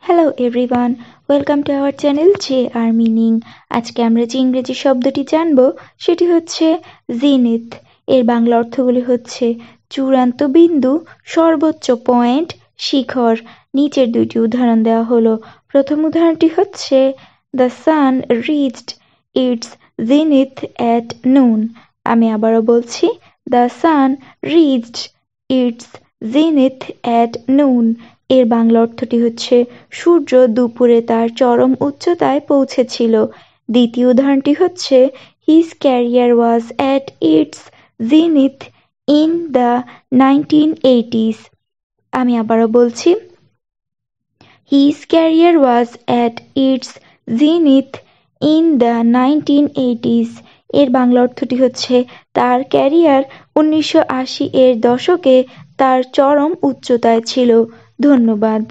Hello everyone, welcome to our channel J R meaning. আজকে আমরা যে ইংরেজি শব্দটি জানব সেটি হচ্ছে জিনিথ। এর বাংলা অর্থগুলি হচ্ছে চূড়ান্ত বিন্দু, সর্বোচ্চ পয়েন্ট, শিখর। নিচের দুইটি উদাহরণ দেওয়া হলো। প্রথম উদাহরণটি হচ্ছে the sun reached its zenith at noon. আমি আবারও বলছি, the sun reached its zenith at noon. এর বাংলা অর্থটি হচ্ছে সূর্য দুপুরে তার চরম উচ্চতায় পৌঁছেছিল। দ্বিতীয় উদাহরণটি হচ্ছে his career was at its zenith in the 1980s। আমি আবারও বলছি, his career was at its zenith in the 1980s। এর বাংলা অর্থটি হচ্ছে তার ক্যারিয়ার 1980 এর দশকে তার চরম উচ্চতায় ছিল। ধন্যবাদ।